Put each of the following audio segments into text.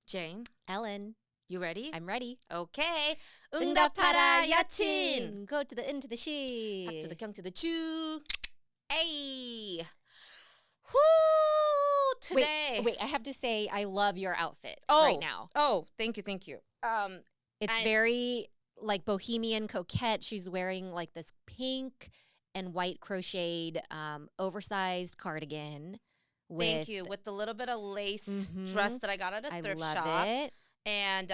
Jane, Ellen, you ready? I'm ready. Okay. 응답하라, Yeochin. Go to the into the she. Hop to the gung to the chew. Hey. Whoo! Today. Wait, I have to say I love your outfit Oh, right now. Oh, thank you. It's very like bohemian coquette. She's wearing like this pink and white crocheted oversized cardigan. Thank you. With a little bit of lace dress that I got at a thrift shop. I love it. And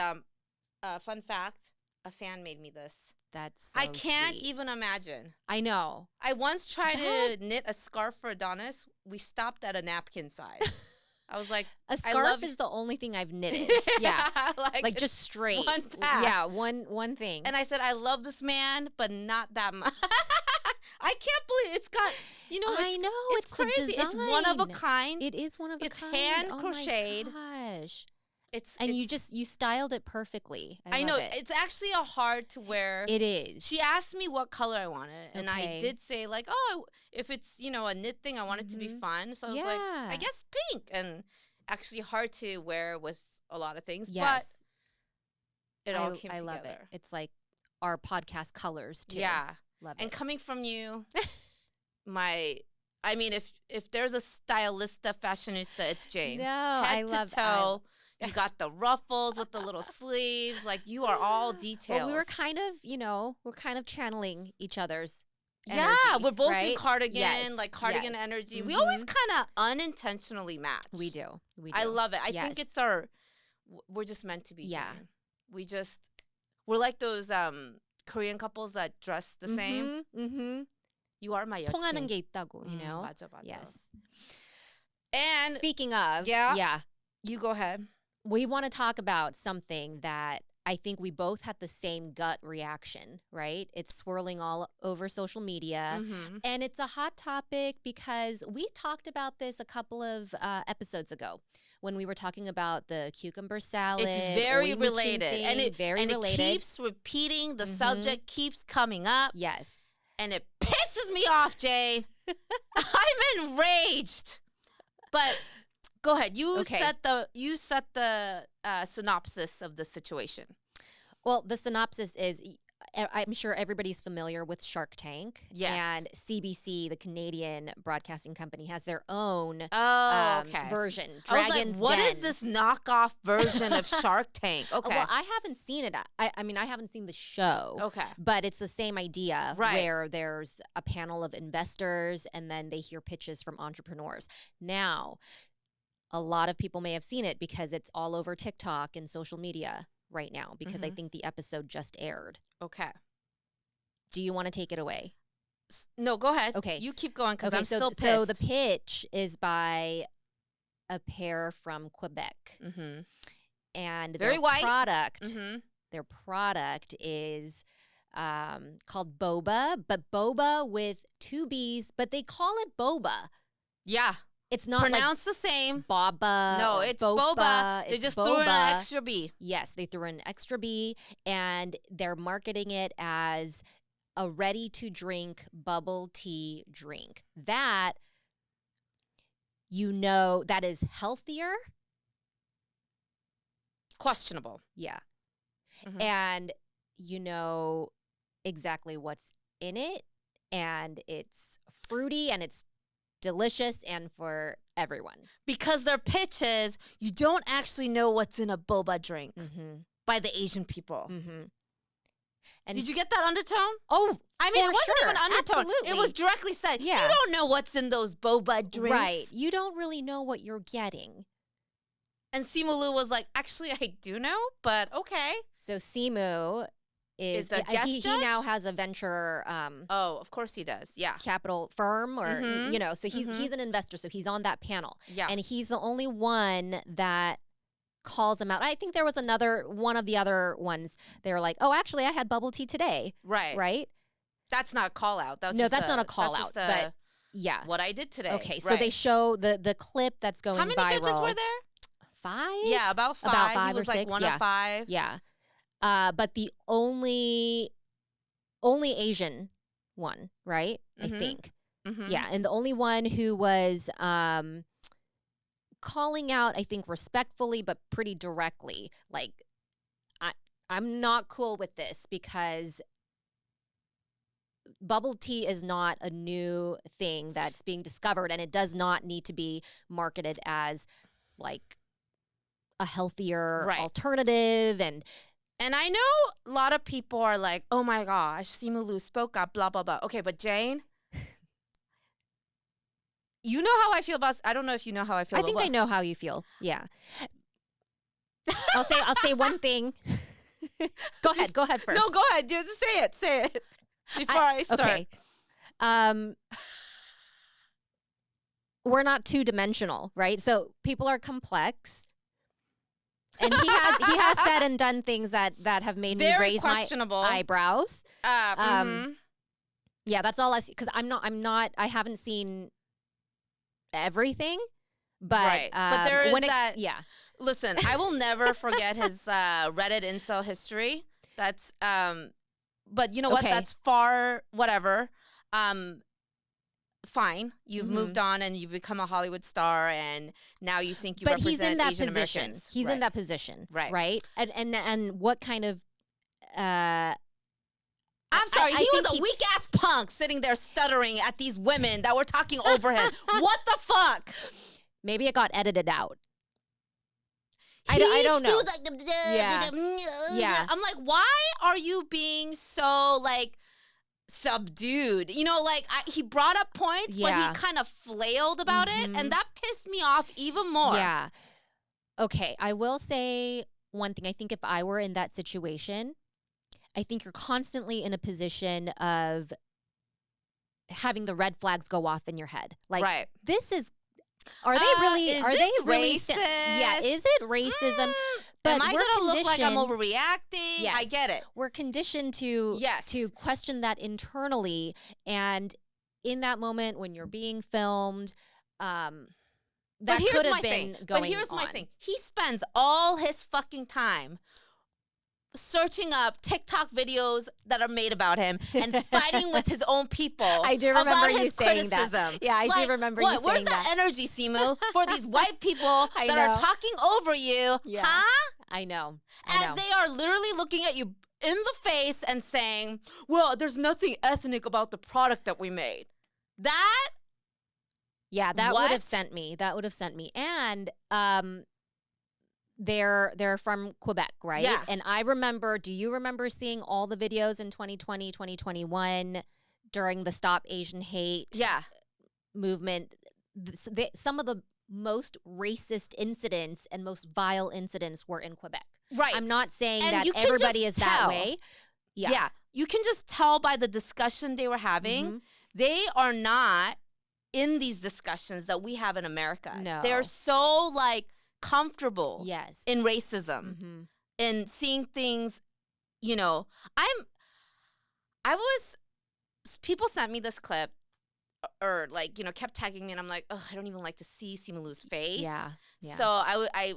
fun fact, a fan made me this. That's so I can't sweet. even imagine. I know. I once tried to knit a scarf for Adonis. We stopped at a napkin size. I was like, a scarf is the only thing I've knitted. Yeah, like just straight. One pack. Yeah, one thing. And I said, I love this man, but not that much. I can't believe it's got, I know. It's crazy. It's one of a kind. It is one of a kind. It's hand crocheted. Oh my gosh. And you styled it perfectly. I know. It. It's actually a hard to wear. It is. She asked me what color I wanted, and I did say like, oh, if it's a knit thing, I want it to be fun. So I was like, I guess pink, and actually hard to wear with a lot of things. Yes. But it all came together. I love it. It's like our podcast colors too. Yeah, love and it. Coming coming from you, if there's a stylista, fashionista, it's Jane. No, Head I love to toe. You got the ruffles with the little sleeves. Like, you are all details. Well, we were kind of channeling each other's yeah, energy, we're both in right? cardigan, like cardigan energy. We always kind of unintentionally match. We do. I love it. I think it's we're just meant to be. Yeah. Jane. We're like those Korean couples that dress the same. Mm-hmm. You are my Yeochin. 통하는 게 있다고, 맞아. Yes. And speaking of, you go ahead. We want to talk about something that I think we both had the same gut reaction, right? It's swirling all over social media. And it's a hot topic because we talked about this a couple of episodes ago when we were talking about the cucumber salad. It's very related. Thing, and it related. Keeps repeating. The subject keeps coming up. Yes. And it pisses me off, Jane. I'm enraged. But go ahead. You set the synopsis of the situation. Well, the synopsis is, I'm sure everybody's familiar with Shark Tank. Yes. And CBC, the Canadian broadcasting company, has their own version. I was like, what is this knockoff version of Shark Tank? Okay. Well, I haven't seen it. I haven't seen the show. Okay. But it's the same idea, right, where there's a panel of investors and then they hear pitches from entrepreneurs. Now, a lot of people may have seen it because it's all over TikTok and social media right now because I think the episode just aired. Okay. Do you want to take it away? No, go ahead. Okay. You keep going because I'm still pissed. So the pitch is by a pair from Quebec. And very white product, their product is called boba, but boba with two B's, but they call it boba. Yeah. It's not pronounced the same. Baba. No, it's boba. They just threw in an extra B. Yes, they threw in an extra B, and they're marketing it as a ready-to-drink bubble tea drink. That, that is healthier. Questionable. Yeah. And you know exactly what's in it, and it's fruity, and it's delicious and for everyone. Because their pitch is, you don't actually know what's in a boba drink by the Asian people. And did you get that undertone? Oh, I mean, it wasn't even undertone. Absolutely. It was directly said, you don't know what's in those boba drinks. Right. You don't really know what you're getting. And Simu Liu was like, actually, I do know, but okay. So Simu is the guest he now has a venture of course he does. Yeah. Capital firm or so he's an investor, so he's on that panel. Yeah. And he's the only one that calls him out. I think there was one of the other ones. They were like, "Oh, actually I had bubble tea today." Right? That's not a call out. That's not a call out. But yeah. What I did today. Okay, so they show the clip that's going viral. How many judges were there? 5? Yeah, about 5. About 5 he was or 6. Like one of 5. Yeah. But the only Asian one, right? I think. Yeah, and the only one who was calling out, I think, respectfully, but pretty directly. Like, I'm not cool with this because bubble tea is not a new thing that's being discovered, and it does not need to be marketed as like a healthier alternative. And I know a lot of people are like, oh my gosh, Simu Liu spoke up, blah, blah, blah. Okay, but Jane, you know how I feel about, I don't know if you know how I feel about. I think I know how you feel. Yeah. I'll say one thing. Go ahead first. No, go ahead. Just say it. Before I start. Okay. We're not two-dimensional, right? So people are complex. And he has said and done things that have made me raise my eyebrows. Yeah, that's all I see. Because I haven't seen everything. But but there is that. Yeah. Listen, I will never forget his Reddit incel history. That's but you know what? That's whatever. Fine. You've moved on and you've become a Hollywood star, and now you think you represent Asian Americans. He's in that position. Right. And what kind of I'm sorry, he was a weak ass punk sitting there stuttering at these women that were talking over him. What the fuck? Maybe it got edited out. I don't know. He was like, yeah. I'm like, why are you being so like subdued? You know, like he brought up points, but he kind of flailed about it, and that pissed me off even more. Yeah. Okay, I will say one thing. I think if I were in that situation, I think you're constantly in a position of having the red flags go off in your head. Like, this is. Are they really? Are they really? Racist? Yeah. Is it racism? But am I gonna look like I'm overreacting? Yes. I get it. We're conditioned to question that internally, and in that moment when you're being filmed, that could have been going on. But here's my thing: he spends all his fucking time searching up TikTok videos that are made about him and fighting with his own people. I do remember you saying criticism. That. Yeah, I do remember you saying that. Where's that energy, Simu, for these white people that are talking over you? Yeah. Huh? I know. As they are literally looking at you in the face and saying, well, there's nothing ethnic about the product that we made. That? Yeah, that would have sent me. And they're from Quebec, right? Yeah. And do you remember seeing all the videos in 2020, 2021 during the Stop Asian Hate movement? Some of the most racist incidents and most vile incidents were in Quebec. Right. I'm not saying that everybody is that way. Yeah. You can just tell by the discussion they were having. They are not in these discussions that we have in America. No. They're so like comfortable in racism and seeing things, you know. People sent me this clip or like, you know, kept tagging me, and I'm like, oh, I don't even like to see Simu Liu's face. Yeah. So I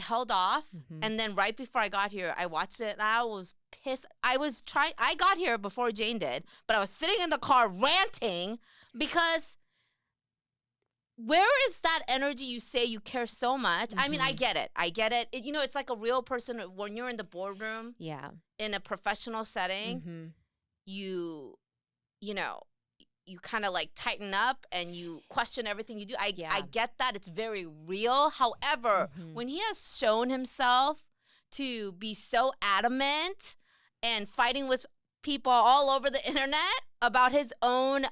held off, and then right before I got here, I watched it, and I was pissed. I got here before Jane did, but I was sitting in the car ranting because where is that energy you say you care so much? I mean, I get it. You know, it's like a real person when you're in the boardroom. Yeah. In a professional setting, you know, you kind of like tighten up and you question everything you do. I get that. It's very real. However, when he has shown himself to be so adamant and fighting with people all over the internet about his own,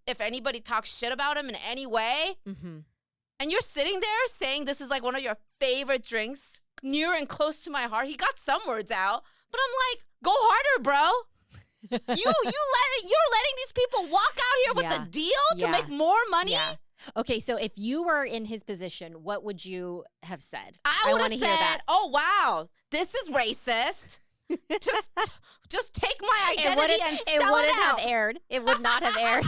if anybody talks shit about him in any way, and you're sitting there saying this is like one of your favorite drinks, near and close to my heart. He got some words out, but I'm like, go harder, bro. You're letting these people walk out here with a deal to make more money. Yeah. Okay, so if you were in his position, what would you have said? I would have said, "Oh wow, this is racist." just take my identity and sell it out. It wouldn't have aired. It would not have aired.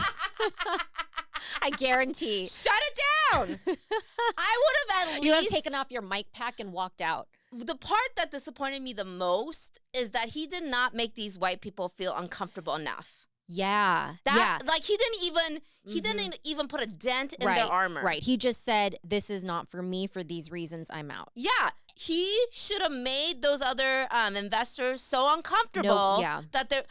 I guarantee. Shut it down. I would have at least. You have taken off your mic pack and walked out. The part that disappointed me the most is that he did not make these white people feel uncomfortable enough. Yeah. Like he didn't even put a dent in their armor. Right. He just said, this is not for me. For these reasons, I'm out. Yeah. He should have made those other investors so uncomfortable that they're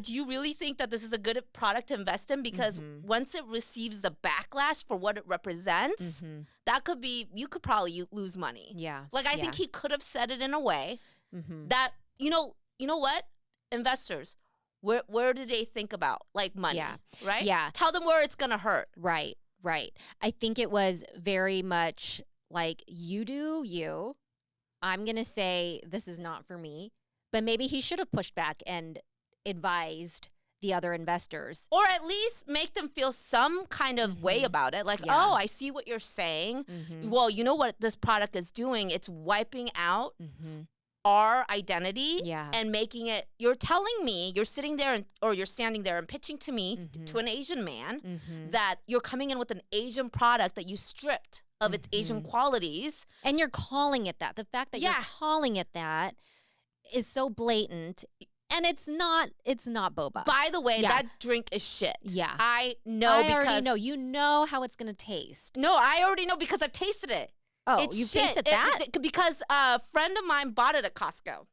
do you really think that this is a good product to invest in? Because once it receives the backlash for what it represents, you could probably lose money. Yeah. Like I think he could have said it in a way that, you know what? Investors, where do they think about like money? Yeah. Right? Yeah. Tell them where it's gonna hurt. Right. I think it was very much like, you do you. I'm gonna say this is not for me. But maybe he should have pushed back and advised the other investors. Or at least make them feel some kind of way about it. Like, oh, I see what you're saying. Well, you know what this product is doing? It's wiping out our identity and making it, you're telling me, you're sitting there or you're standing there and pitching to me, to an Asian man, that you're coming in with an Asian product that you stripped of its Asian qualities. And you're calling it that. The fact that you're calling it that is so blatant. And it's not boba. By the way, that drink is shit. Yeah. I already know. You know how it's going to taste. No, I already know because I've tasted it. Oh, you've tasted that? Because a friend of mine bought it at Costco.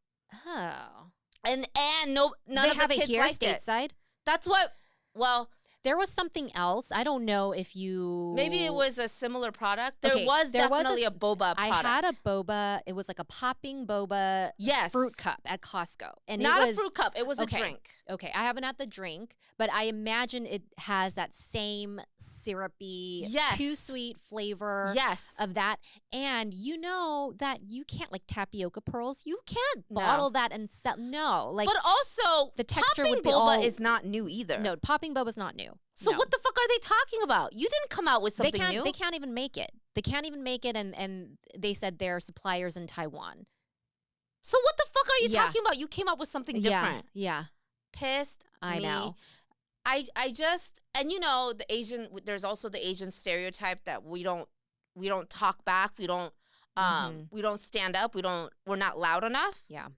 Oh. And none of the kids liked it. Stateside? That's what, well. There was something else. I don't know if you... Maybe it was a similar product. There was definitely a boba product. I had a boba. It was like a popping boba fruit cup at Costco. And Not a fruit cup. It was a drink. Okay. I haven't had the drink, but I imagine it has that same syrupy, too sweet flavor of that. And you know that you can't, like tapioca pearls, you can't bottle that and sell. No. Like, but also, the texture popping would be boba is not new either. No, popping boba is not new. So what the fuck are they talking about? You didn't come out with something new. They can't even make it. They can't even make it, and they said they're suppliers in Taiwan. So what the fuck are you talking about? You came up with something different. Yeah. Pissed I know. I just, and you know, there's also the Asian stereotype that we don't talk back. We don't stand up. We're not loud enough. Yeah.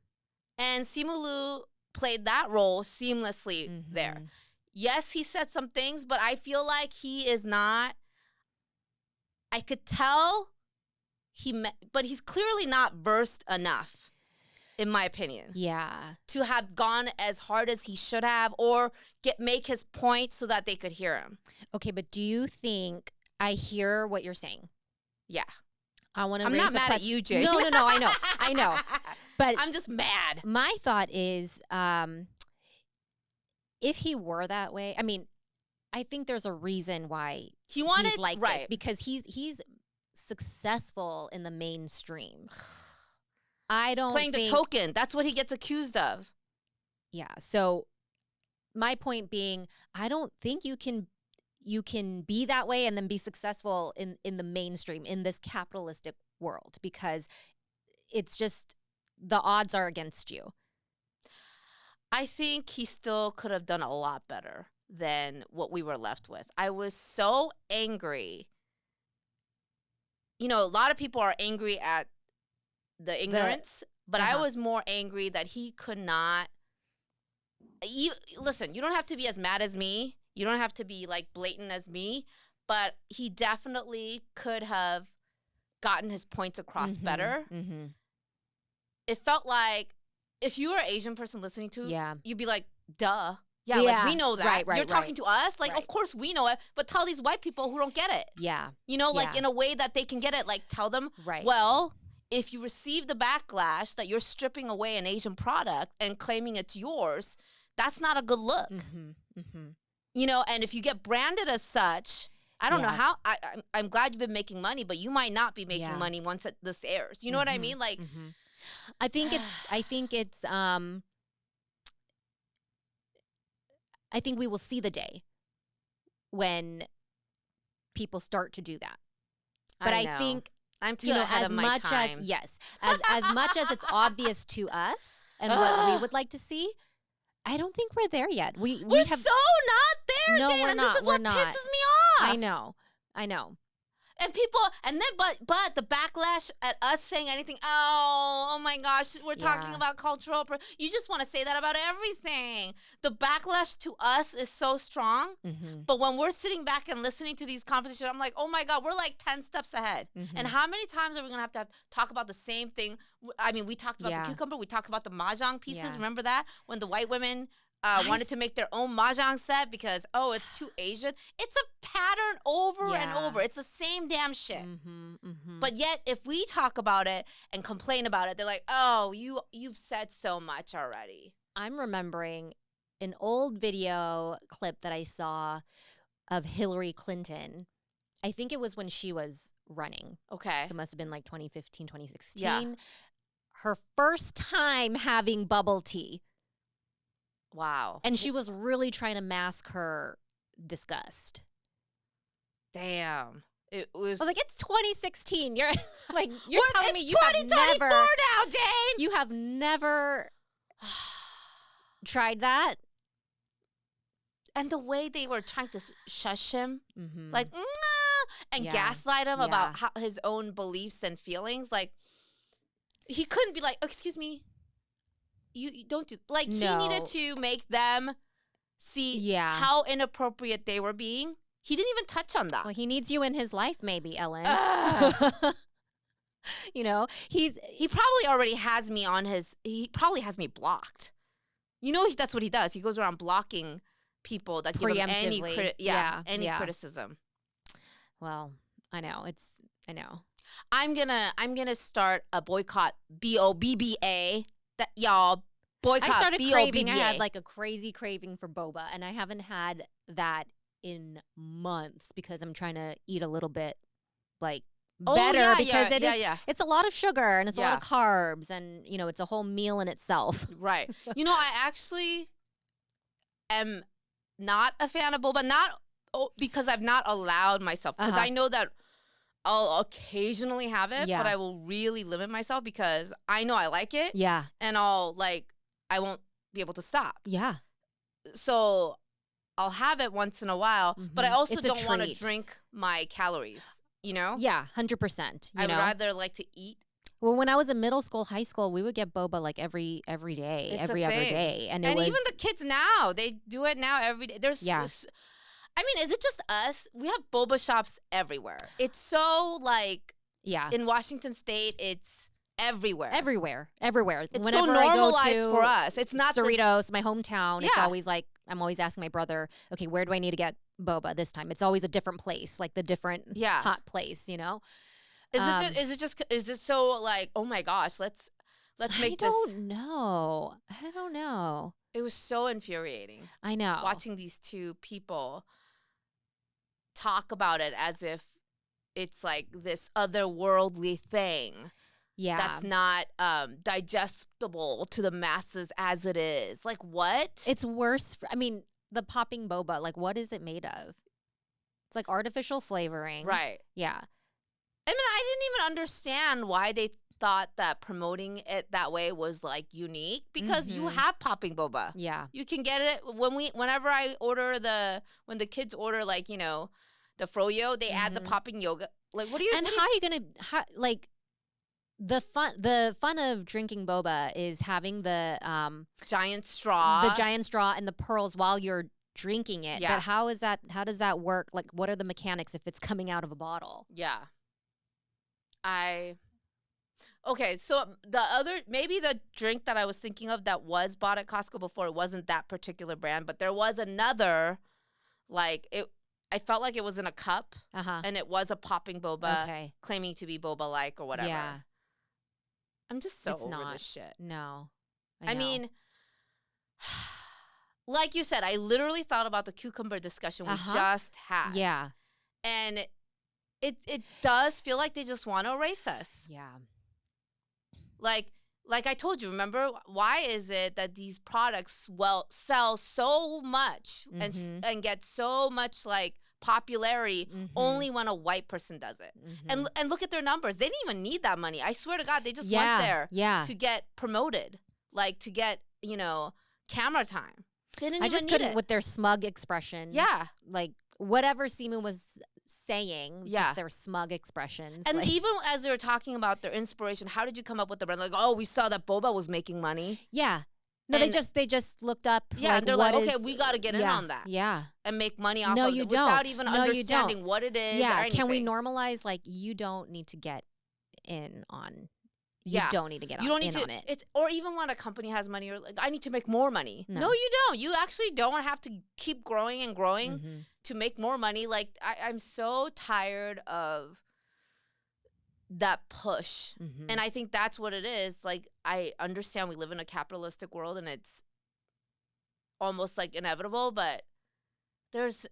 And Simu Liu played that role seamlessly there. Yes, he said some things, but I feel like he is not. I could tell but he's clearly not versed enough, in my opinion. Yeah. To have gone as hard as he should have, or make his point so that they could hear him. Okay, but do you think I hear what you're saying? Yeah. I'm not mad at you, Jay. No, I know. But I'm just mad. My thought is, if he were that way, I mean, I think there's a reason why he's like this, because he's successful in the mainstream. I don't playing the token. That's what he gets accused of. Yeah. So my point being, I don't think you can be that way and then be successful in the mainstream in this capitalistic world, because it's just the odds are against you. I think he still could have done a lot better than what we were left with. I was so angry. You know, a lot of people are angry at the ignorance, but I was more angry that he could not. Listen, you don't have to be as mad as me. You don't have to be like blatant as me, but he definitely could have gotten his points across better. It felt like, if you were an Asian person listening to, you'd be like, duh. Yeah, like we know that. You're talking to us? Like, of course we know it, but tell these white people who don't get it. Yeah. You know, like in a way that they can get it. Like, tell them, well, if you receive the backlash that you're stripping away an Asian product and claiming it's yours, that's not a good look. You know, and if you get branded as such, I don't know how. I'm glad you've been making money, but you might not be making money once this airs. You know what I mean? Like, I think we will see the day when people start to do that. But I think I'm too ahead of my time. As much as it's obvious to us and what we would like to see, I don't think we're there yet. We're so not there, no, Jane, we're and not. This is what pisses me off. I know. And people, and then, but the backlash at us saying anything, oh my gosh, we're talking about cultural, you just want to say that about everything. The backlash to us is so strong, but when we're sitting back and listening to these conversations, I'm like, oh my God, we're like 10 steps ahead. And how many times are we going to have talk about the same thing? I mean, we talked about the cucumber, we talked about the mahjong pieces, remember that? When the white women wanted to make their own mahjong set because, it's too Asian. It's a pattern over and over. It's the same damn shit. But yet, if we talk about it and complain about it, they're like, oh, you've said so much already. I'm remembering an old video clip that I saw of Hillary Clinton. I think it was when she was running. Okay. So it must have been like 2015, 2016. Yeah. Her first time having bubble tea. Wow. And she was really trying to mask her disgust. Damn. It was. I was like, it's 2016. You're like, you're telling me you have 2024 never now, Dane. You have never tried that. And the way they were trying to shush him, like, and gaslight him about his own beliefs and feelings. Like, he couldn't be like, oh, excuse me. You don't do like he needed to make them see how inappropriate they were being. He didn't even touch on that. Well, he needs you in his life, maybe, Ellen. You know, he probably already has me on his. He probably has me blocked. You know, that's what he does. He goes around blocking people that give him any criticism. Well, I know I know. I'm gonna start a boycott. BOBBA. That y'all boycott. I started craving. BOBBA. I had like a crazy craving for boba, and I haven't had that in months because I'm trying to eat a little bit like better because it's a lot of sugar and it's a lot of carbs, and you know it's a whole meal in itself. Right. You know, I actually am not a fan of boba, not because I've not allowed myself, because I know that I'll occasionally have it, but I will really limit myself because I know I like it. Yeah. And I won't be able to stop. Yeah. So I'll have it once in a while, but I also don't want to drink my calories, you know? Yeah, 100%. I would rather like to eat. Well, when I was in middle school, high school, we would get boba like every day, every other day. And even the kids now, they do it now every day. I mean, is it just us? We have boba shops everywhere. It's so like, in Washington State, it's everywhere. Everywhere. It's Whenever so normalized I go to for us. It's not Cerritos, my hometown. It's always like, I'm always asking my brother, okay, where do I need to get boba this time? It's always a different place, like the different hot place, you know? Is it so like, oh my gosh, let's make this. I don't know. It was so infuriating. I know. Watching these two people talk about it as if it's like this otherworldly thing. Yeah. That's not digestible to the masses as it is. Like, what? It's worse. I mean, the popping boba, like, what is it made of? It's like artificial flavoring. Right. Yeah. I mean, I didn't even understand why they thought that promoting it that way was like unique, because you have popping boba. Yeah. You can get it whenever I order when the kids order, like, you know, the froyo, they add the popping yogurt. Like, what do you? And how are you gonna like? The fun of drinking boba is having the giant straw, and the pearls while you're drinking it. Yeah. But how does that work? Like, what are the mechanics if it's coming out of a bottle? Yeah. Okay, so maybe the drink that I was thinking of that was bought at Costco before, it wasn't that particular brand, but there was another, like, I felt like it was in a cup, and it was a popping boba, claiming to be boba-like or whatever. Yeah. I'm just so over this shit. No. I mean, like you said, I literally thought about the cucumber discussion we just had. Yeah. And it does feel like they just want to erase us. Yeah. Like I told you, remember, why is it that these products sell so much and get so much like popularity only when a white person does it? And look at their numbers. They didn't even need that money. I swear to God, they just went there to get promoted, like to get, you know, camera time. They didn't even need it. With their smug expressions. Yeah. Like whatever Simu was saying, Yeah. just their smug expressions. And even as they were talking about their inspiration, how did you come up with the brand? Like, oh, we saw that boba was making money. Yeah. No, and they just looked up. Yeah, like, and they're what like, okay, is, we got to get in on that. Yeah. And make money off No, of you it don't. without even No, you understanding don't. what it is Yeah. or anything. Can we normalize, like, you don't need to get in on. You Yeah. don't need to get You don't in need to, on it. It's, or even when a company has money, or like, I need to make more money. No. No, you don't. You actually don't have to keep growing and growing Mm-hmm. to make more money. Like, I'm so tired of that push. Mm-hmm. And I think that's what it is. Like, I understand we live in a capitalistic world and it's almost like inevitable, but there's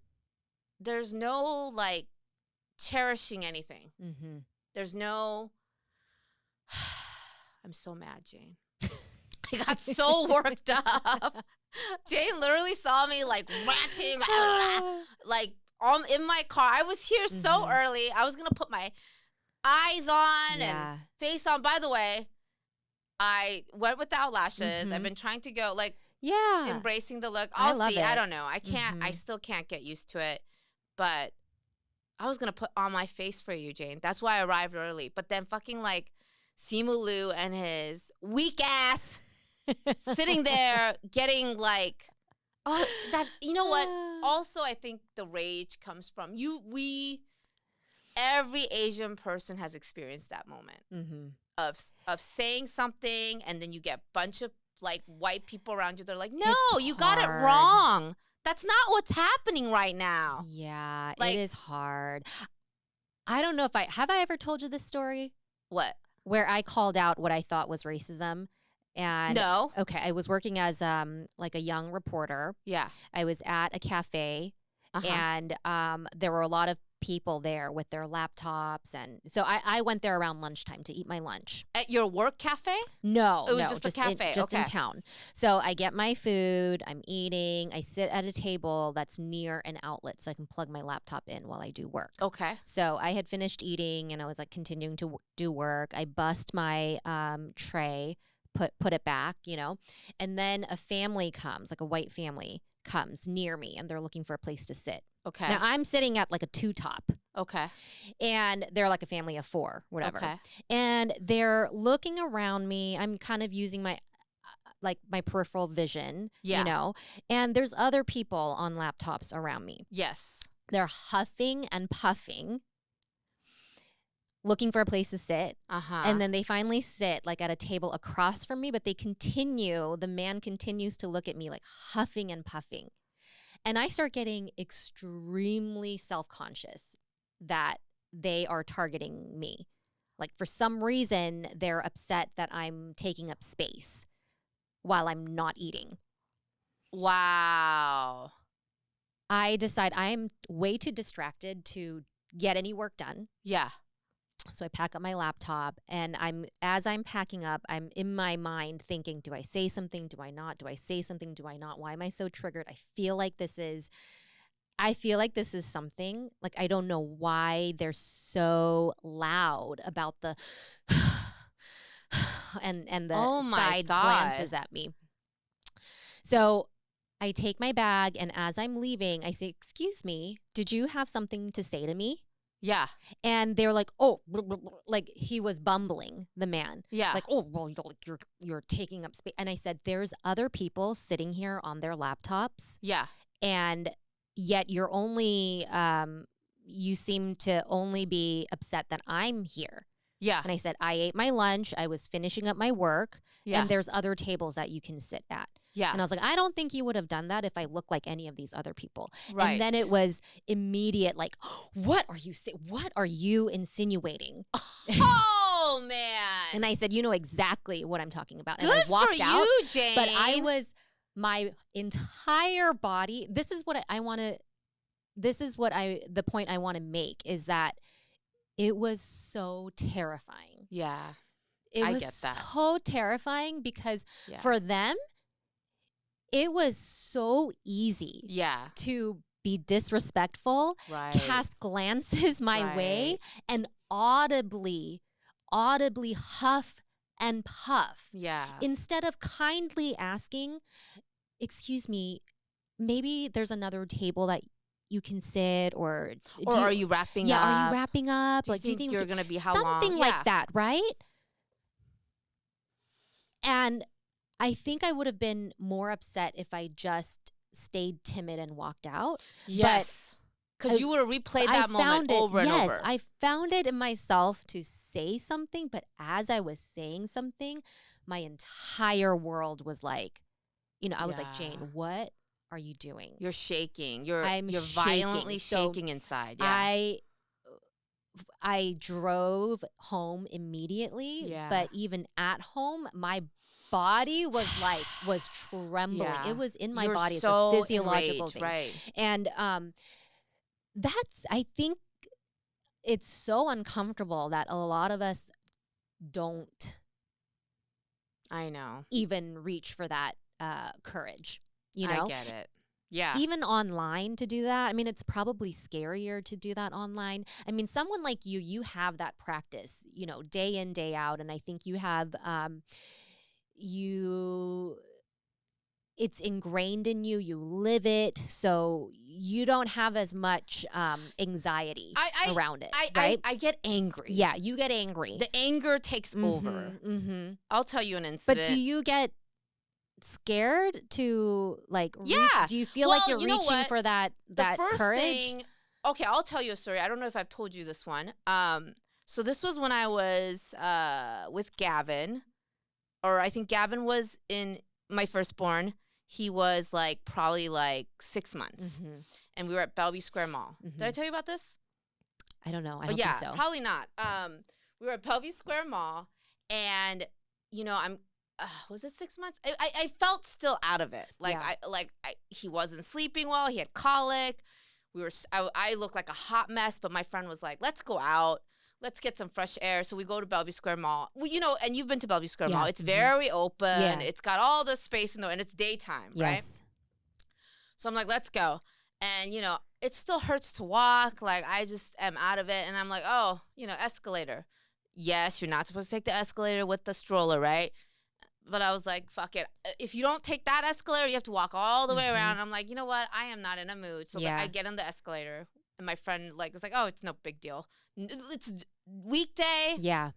no like cherishing anything. Mm-hmm. There's no I'm so mad, Jane. I got so worked up. Jane literally saw me like ranting, like in my car. I was here so early. I was gonna put my eyes on and face on. By the way, I went without lashes. I've been trying to go like embracing the look. I'll see. I don't know. I can't. I still can't get used to it. But I was gonna put on my face for you, Jane. That's why I arrived early. But then fucking like Simu Liu and his weak ass sitting there getting like, oh, that, you know what? Also, I think the rage comes from every Asian person has experienced that moment of saying something and then you get a bunch of like white people around you. They're like, no, you got it wrong. That's not what's happening right now. Yeah, like, it is hard. I don't know if have I ever told you this story? What? Where I called out what I thought was racism. And no. Okay, I was working as like a young reporter. Yeah. I was at a cafe and there were a lot of people there with their laptops, and so I went there around lunchtime to eat my lunch. At your work cafe? No, it was just a cafe. Just in town. So I get my food, I'm eating, I sit at a table that's near an outlet so I can plug my laptop in while I do work. Okay. So I had finished eating and I was like continuing to do work. I bust my tray, put it back, and then a family comes, like a white family comes near me, and they're looking for a place to sit. Okay. Now I'm sitting at like a 2-top. Okay. And they're like a family of 4, whatever. Okay. And they're looking around me. I'm kind of using my my peripheral vision, and there's other people on laptops around me. Yes. They're huffing and puffing, looking for a place to sit. And then they finally sit like at a table across from me, but the man continues to look at me like huffing and puffing. And I start getting extremely self-conscious that they are targeting me. Like for some reason, they're upset that I'm taking up space while I'm not eating. Wow. I decide I'm way too distracted to get any work done. Yeah. So I pack up my laptop, and as I'm packing up, I'm in my mind thinking, do I say something? Do I not? Do I say something? Do I not? Why am I so triggered? I feel like this is something, like, I don't know why they're so loud about the and the side glances at me. So I take my bag, and as I'm leaving, I say, excuse me, did you have something to say to me? Yeah. And they're like, oh, like he was bumbling, the man. Yeah. Like, oh, well, you're taking up space. And I said, there's other people sitting here on their laptops. Yeah. And yet you're only, you seem to only be upset that I'm here. Yeah. And I said, I ate my lunch. I was finishing up my work. Yeah. And there's other tables that you can sit at. Yeah. And I was like, I don't think you would have done that if I looked like any of these other people. Right. And then it was immediate, like, what are you insinuating? Oh, man. And I said, you know exactly what I'm talking about. Good and I walked for out, you, Jane. But my entire body, the point I want to make is that it was so terrifying. Yeah. I get that. So terrifying because for them, it was so easy to be disrespectful, cast glances my way, and audibly huff and puff. Yeah. Instead of kindly asking, excuse me, maybe there's another table that you can sit, or are you wrapping up? Yeah, are you wrapping up? Do you think you're going to be how long? Something like that, right? And I think I would have been more upset if I just stayed timid and walked out. Yes. Because you would have replayed that moment over and over. Yes, I found it in myself to say something, but as I was saying something, my entire world was like, I was like, Jane, what are you doing? You're shaking. You're shaking. violently shaking inside. Yeah. I drove home immediately, but even at home, my body was trembling. Yeah. It was in my body. So it's a physiological enraged, thing. Right. And I think it's so uncomfortable that a lot of us don't even reach for that courage. I get it. Yeah. Even online to do that. I mean, it's probably scarier to do that online. I mean, someone like you have that practice, day in, day out. And I think you have, it's ingrained in you. You live it. So you don't have as much anxiety around it, right? I get angry. Yeah, you get angry. The anger takes over. Mm-hmm. I'll tell you an incident. But do you get scared to reach? Do you feel like you're reaching for that courage? Thing, okay, I'll tell you a story. I don't know if I've told you this one. So this was when I was with Gavin, or I think Gavin was in my firstborn. He was probably 6 months, and we were at Bellevue Square Mall. Did I tell you about this? I don't know. I don't think so. Probably not. We were at Bellevue Square Mall, and I'm. Was it 6 months? I felt still out of it. He wasn't sleeping well. He had colic. I looked like a hot mess, but my friend was like, let's go out. Let's get some fresh air. So we go to Bellevue Square Mall. And you've been to Bellevue Square Mall. It's very open. Yeah. It's got all the space and it's daytime, right? So I'm like, let's go. And, it still hurts to walk. I just am out of it. And I'm like, oh, escalator. Yes, you're not supposed to take the escalator with the stroller, right? But I was like, fuck it. If you don't take that escalator, you have to walk all the way around. And I'm like, you know what? I am not in a mood. So I get on the escalator. And my friend was like, oh, it's no big deal. It's weekday. Yeah.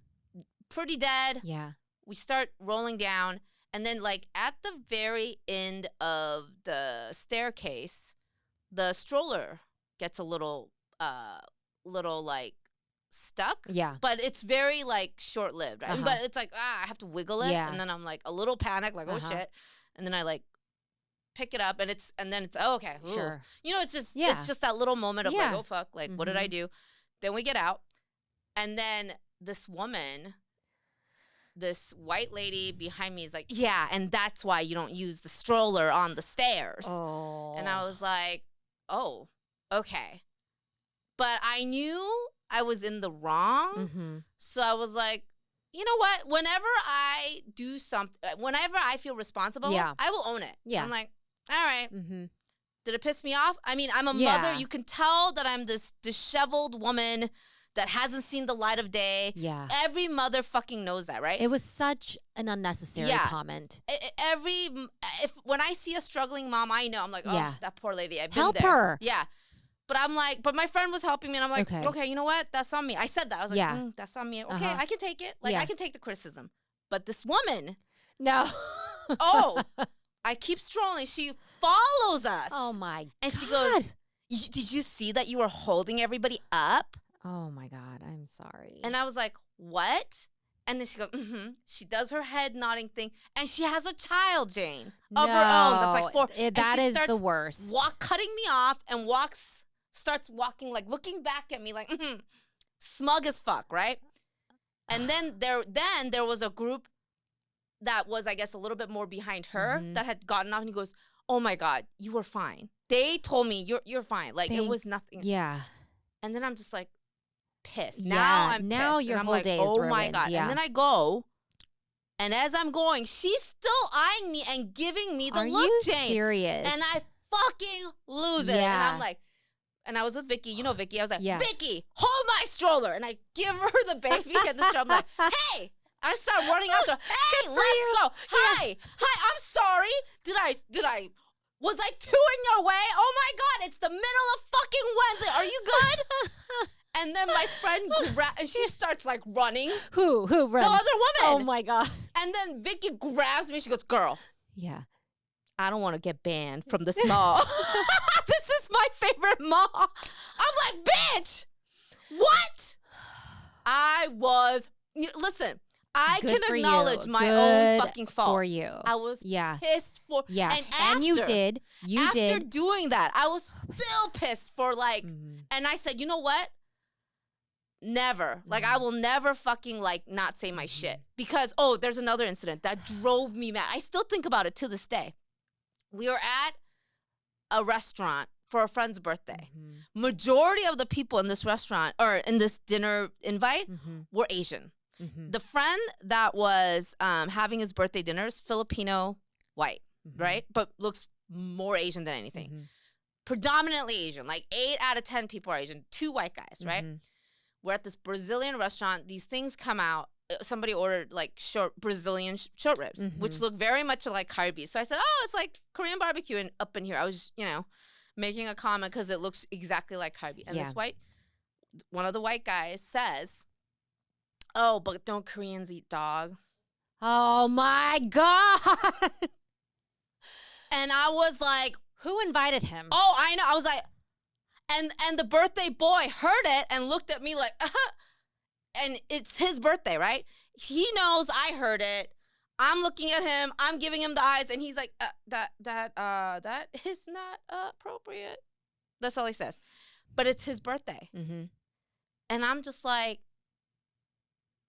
Pretty dead. Yeah. We start rolling down. And then at the very end of the staircase, the stroller gets a little stuck. Yeah. But it's very short-lived, right? But it's I have to wiggle it. Yeah. And then I'm a little panicked, oh shit. And then I pick it up and then it's oh, okay. Ooh. Sure. It's just that little moment of oh fuck, what did I do? Then we get out. And then this woman, this white lady behind me is like, yeah, and that's why you don't use the stroller on the stairs. Oh. And I was like, oh, okay. But I knew I was in the wrong. So I was like, you know what? Whenever I do something, whenever I feel responsible, I will own it. Yeah. I'm like, all right. Did it piss me off? I mean, I'm a mother. You can tell that I'm this disheveled woman that hasn't seen the light of day. Yeah. Every mother fucking knows that, right? It was such an unnecessary comment. When I see a struggling mom, I know. I'm like, oh, that poor lady. I've been Help there. her. Yeah. But I'm like, but my friend was helping me, and I'm like, okay, you know what? That's on me. I said that. I was like, that's on me. Okay, I can take it. I can take the criticism. But this woman. No. I keep strolling. She follows us. Oh, my God. And she goes, did you see that you were holding everybody up? Oh, my God. I'm sorry. And I was like, what? And then she goes, She does her head nodding thing. And she has a child, Jane, of her own. That's 4. That is the worst. Cutting me off and starts walking, looking back at me smug as fuck, right? And then there was a group that was, I guess, a little bit more behind her that had gotten off, and he goes, oh my God, you were fine. They told me you're fine. It was nothing. Yeah. And then I'm just pissed. Yeah. Now your whole day is ruined. Oh my God. Yeah. And then I go, and as I'm going, she's still eyeing me and giving me the look, Jane. Are you serious? And I fucking lose it. And I'm like, and I was with Vicky. You know Vicky. I was like, Vicky, hold my stroller. And I give her the baby and the stroller. I'm like, hey. I start running out to her. Hey, let's go. Hi, I'm sorry. Was I 2 in your way? Oh my God, it's the middle of friend and she starts like running. Who runs? The other woman. Oh my God. And then Vicky grabs me. She goes, girl. Yeah. I don't want to get banned from this mall. This is my favorite mall. I'm like, bitch, what? Listen, I Good can acknowledge my own fucking fault. For you. I was pissed for. Yeah. And you did. After doing that, I was still pissed for like, and I said, you know what? Never. Like, I will never fucking like not say my shit. Because, there's another incident that drove me mad. I still think about it to this day. We were at a restaurant for a friend's birthday. Majority of the people in this restaurant or in this dinner invite were Asian. The friend that was having his birthday dinner is Filipino white, right? But looks more Asian than anything. Predominantly Asian. Like 8 out of 10 people are Asian. 2 white guys, right? We're at this Brazilian restaurant. These things come out. Somebody ordered like Brazilian short ribs, which look very much like kalbi. So I said, it's like Korean barbecue up in here. I was, making a comment because it looks exactly like kalbi. And one of the white guys says, but don't Koreans eat dog? Oh my God. And I was like, who invited him? Oh, I know. I was like, and the birthday boy heard it and looked at me like, and it's his birthday, right? He knows I heard it. I'm looking at him. I'm giving him the eyes, and he's like, that is not appropriate. That's all he says. But it's his birthday, and I'm just like,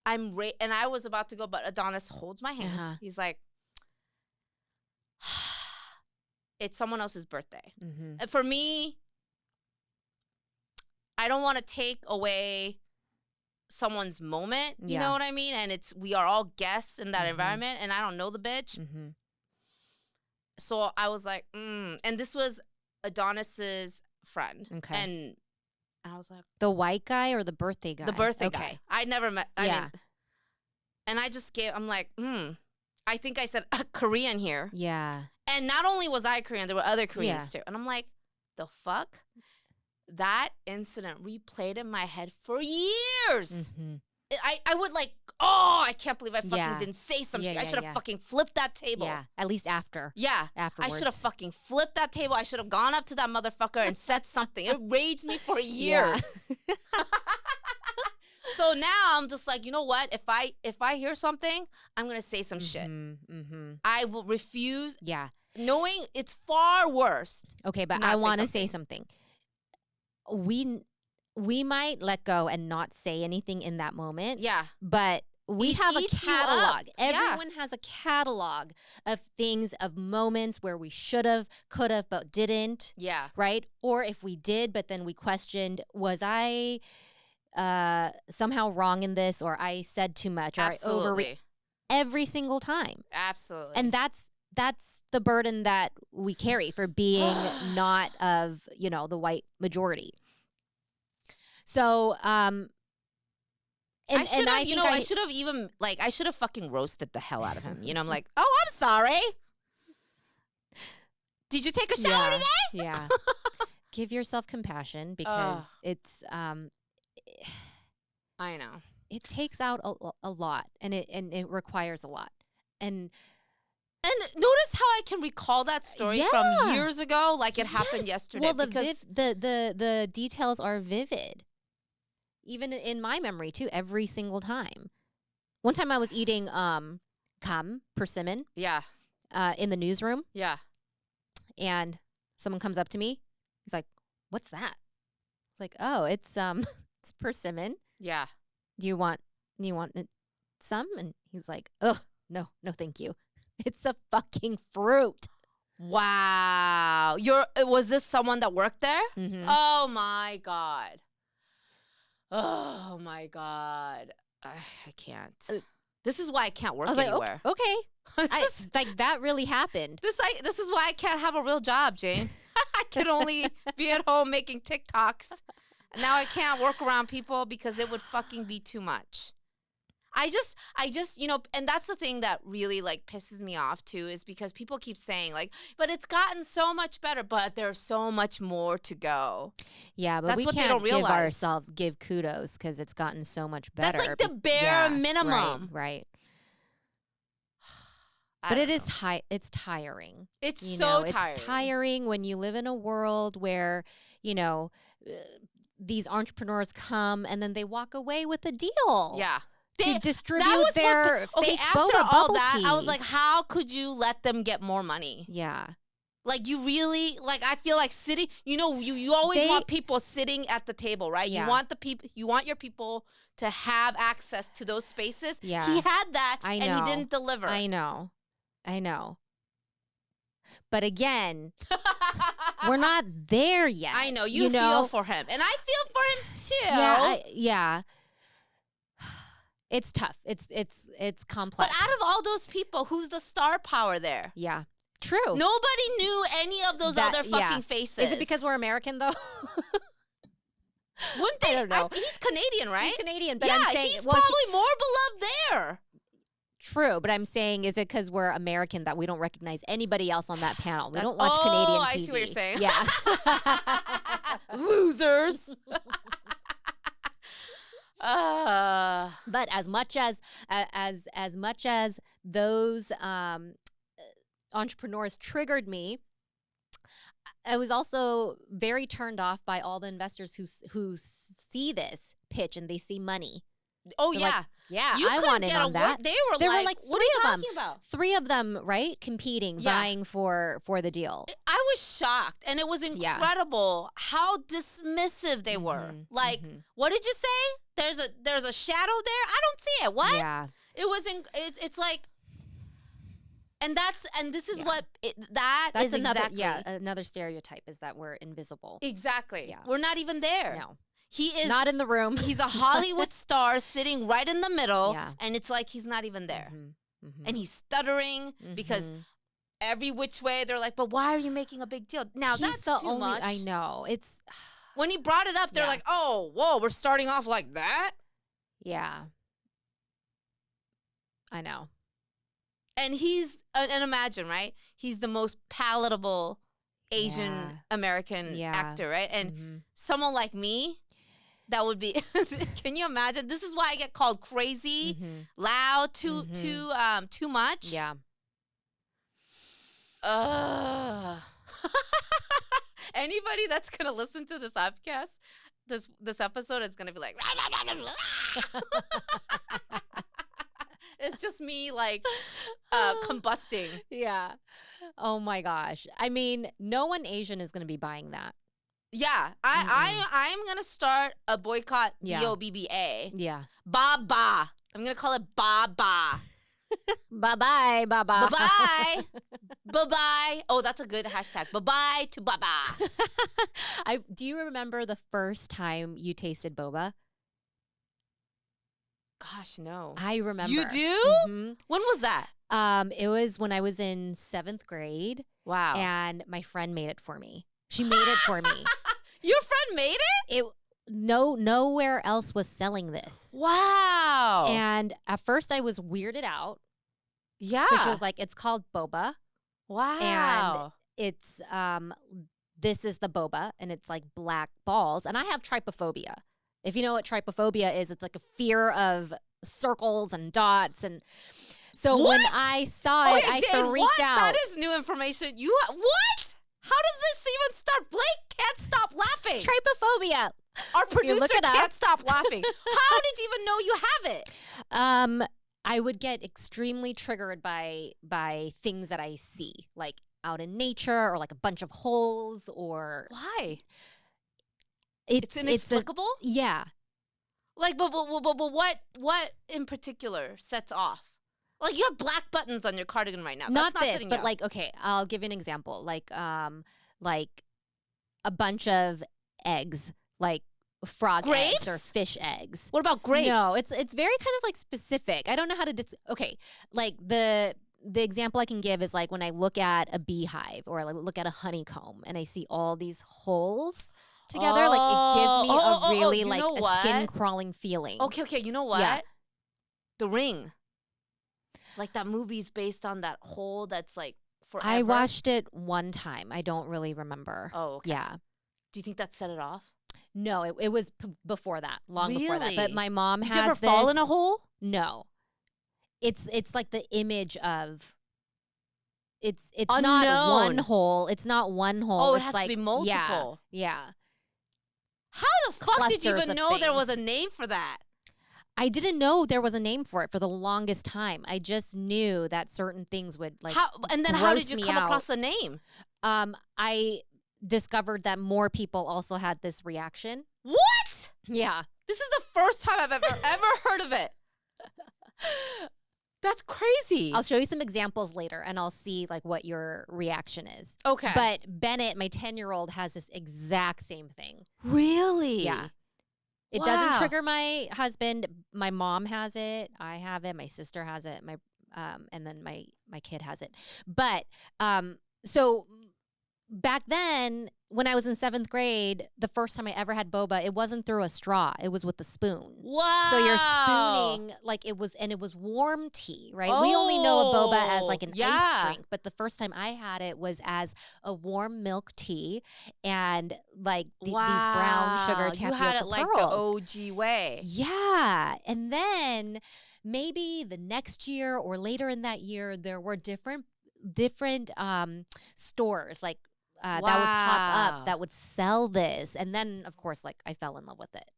and I was about to go, but Adonis holds my hand. He's like, it's someone else's birthday, and for me, I don't want to take away someone's moment, you know what I mean? And we are all guests in that environment, and I don't know the bitch. So I was like, and this was Adonis's friend. Okay. And I was like, the white guy or the birthday guy? The birthday guy. I never met. I mean, and I just I'm like, I think I said Korean here. Yeah. And not only was I Korean, there were other Koreans too. And I'm like, the fuck? That incident replayed in my head for years. I would like, I can't believe I fucking didn't say some shit. I should have fucking flipped that table. Yeah, at least after. Yeah. Afterwards. I should have fucking flipped that table. I should have gone up to that motherfucker and said something. It raged me for years. So now I'm just like, you know what? If I hear something, I'm going to say some shit. I will refuse. Yeah. Knowing it's far worse. Okay, but I want to say something. We might let go and not say anything in that moment. Yeah. But we have a catalog. Everyone has a catalog of things, of moments where we should have, could have, but didn't. Yeah. Right? Or if we did, but then we questioned, was I somehow wrong in this, or I said too much, or Absolutely. I overreacted every single time. Absolutely. And that's the burden that we carry for being not of, the white majority. So, I should have even, I should have fucking roasted the hell out of him. I'm like, I'm sorry. Did you take a shower today? Yeah. Give yourself compassion because it's, I know. It takes out a lot and it requires a lot. And notice how I can recall that story from years ago, like it happened yesterday. Well, the details are vivid, even in my memory too. Every single time. One time I was eating persimmon. Yeah. In the newsroom. Yeah. And someone comes up to me. He's like, "What's that?" It's like, "Oh, it's it's persimmon." Yeah. Do you want some? And he's like, "Ugh, no, thank you." It's a fucking fruit. Wow. Was this someone that worked there? Oh my God. Oh my God. I can't. This is why I can't work anywhere. Okay. That really happened. This is why I can't have a real job, Jane. I can only be at home making TikToks. Now I can't work around people because it would fucking be too much. I just, and that's the thing that really like pisses me off too, is because people keep saying like, but it's gotten so much better, but there's so much more to go. Yeah, but that's we what can't they don't realize. give kudos because it's gotten so much better. That's like the bare minimum. Right. But it's tiring. It's so tiring. It's tiring when you live in a world where, these entrepreneurs come and then they walk away with a deal. Yeah. To distribute their fake after boba all bubble that, tea. I was like, how could you let them get more money? Yeah. Like, you really, like, I feel like sitting, you always want people sitting at the table, right? Yeah. You want your people to have access to those spaces. Yeah. He had that, I know. and he didn't deliver. I know. But again, we're not there yet. I know. You feel for him. And I feel for him too. Yeah. It's tough. It's complex. But out of all those people, who's the star power there? Yeah. True. Nobody knew any of those other fucking faces. Is it because we're American though? Wouldn't they? I don't know. He's Canadian, right? He's Canadian, but yeah, I'm saying, he's probably more beloved there. True, but I'm saying, is it because we're American that we don't recognize anybody else on that panel? We don't watch Canadian TV. I see what you're saying. Yeah. Losers. But as much as those entrepreneurs triggered me, I was also very turned off by all the investors who see this pitch and they see money. Oh, They're yeah. like, yeah, I want in on that. They were like, what are you talking about? 3 of them, right? Competing, vying for the deal. I was shocked. And it was incredible how dismissive they were. Like, what did you say? There's a shadow there? I don't see it. What? Yeah. It was, it's like, and this is what, that's is another, exactly. Yeah, another stereotype is that we're invisible. Exactly. Yeah. We're not even there. No. He is not in the room. He's a Hollywood star sitting right in the middle, Yeah. and it's like he's not even there. And he's stuttering because every which way they're like, but why are you making a big deal? Now, that's too much. I know. It's when he brought it up, they're like, oh, whoa, we're starting off like that? Yeah. I know. And and imagine, right? He's the most palatable Asian American actor, right? And someone like me, that would be, can you imagine? This is why I get called crazy, loud, too much. Yeah. Anybody that's gonna listen to this podcast, this episode is gonna be like, it's just me like combusting. Yeah. Oh my gosh. I mean, no one Asian is gonna be buying that. Yeah, I'm gonna start a boycott. BOBBA. Yeah. Baba. I'm gonna call it Baba. Bye bye, Baba. Bye bye. Bye bye. Oh, that's a good hashtag. Bye bye to Baba. Do you remember the first time you tasted boba? Gosh, no. I remember. You do? When was that? It was when I was in 7th grade. Wow. And my friend made it for me. She made it for me. Your friend made it? Nowhere else was selling this. Wow. And at first I was weirded out. Yeah. Because she was like, it's called boba. Wow. And it's, this is the boba, and it's like black balls. And I have trypophobia. If you know what trypophobia is, it's like a fear of circles and dots. And so when I saw it, I freaked out. That is new information. What? How does this even start? Blake can't stop laughing. Trypophobia. Our producer can't stop laughing. How did you even know you have it? I would get extremely triggered by things that I see, like out in nature or like a bunch of holes or. Why? It's inexplicable? Yeah. Like, but what in particular sets off? Like, you have black buttons on your cardigan right now. Not That's this, but like, okay, I'll give you an example. Like a bunch of eggs, like frog eggs or fish eggs. What about grapes? No, it's very kind of like specific. I don't know how to okay, like the example I can give is like when I look at a beehive or like look at a honeycomb and I see all these holes together, like it gives me a really like a skin crawling feeling. Okay, you know what? Yeah. The Ring. Like that movie's based on that hole that's like forever. I watched it one time. I don't really remember. Oh, okay. Yeah. Do you think that set it off? No, it was before that, long before that. But my mom Did has you ever fall in a hole? No. It's like the image of it's Unknown. not one hole. It's not one hole. Oh, it it's has like, to be multiple. Yeah. How the fuck did you Clusters even of know there was a things. name for that? I didn't know there was a name for it for the longest time. I just knew that certain things would like and then how did you come across the name? I discovered that more people also had this reaction. What? Yeah. This is the first time I've ever heard of it. That's crazy. I'll show you some examples later and I'll see like what your reaction is. Okay. But Bennett, my 10-year-old, has this exact same thing. Really? Yeah. It doesn't trigger my husband. My mom has it. I have it. My sister has it. And then my kid has it. But so back then, when I was in 7th grade, the first time I ever had boba, it wasn't through a straw. It was with a spoon. Wow. So you're spooning like it was warm tea, right? We only know a boba as like an ice drink, but the first time I had it was as a warm milk tea and like these brown sugar tapioca You had it like pearls. the OG way. Yeah. And then maybe the next year or later in that year, there were different stores like that would pop up that would sell this. And then, of course, like I fell in love with it.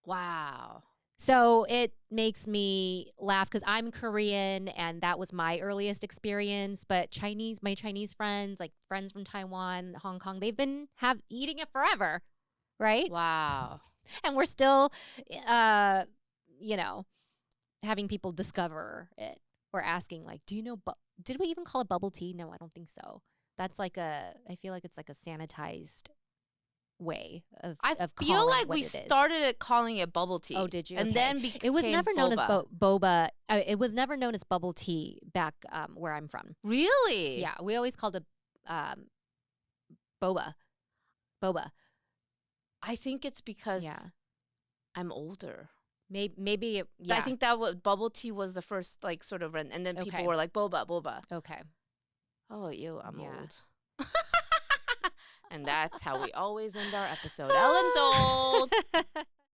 Wow. So it makes me laugh because I'm Korean and that was my earliest experience. But my Chinese friends, like friends from Taiwan, Hong Kong, they've been eating it forever, right? Wow. And we're still, having people discover it or asking like, do you know, did we even call it bubble tea? No, I don't think so. That's like I feel like it's like a sanitized way of I feel like we started calling it bubble tea. Oh, did you? And then it was never known as boba. It was never known as bubble tea back where I'm from. Really? Yeah, we always called it boba. I think it's because I'm older. Maybe I think that bubble tea was the first like sort of, and then people were like boba. Okay. Oh, I'm old. And that's how we always end our episode. Ellen's old.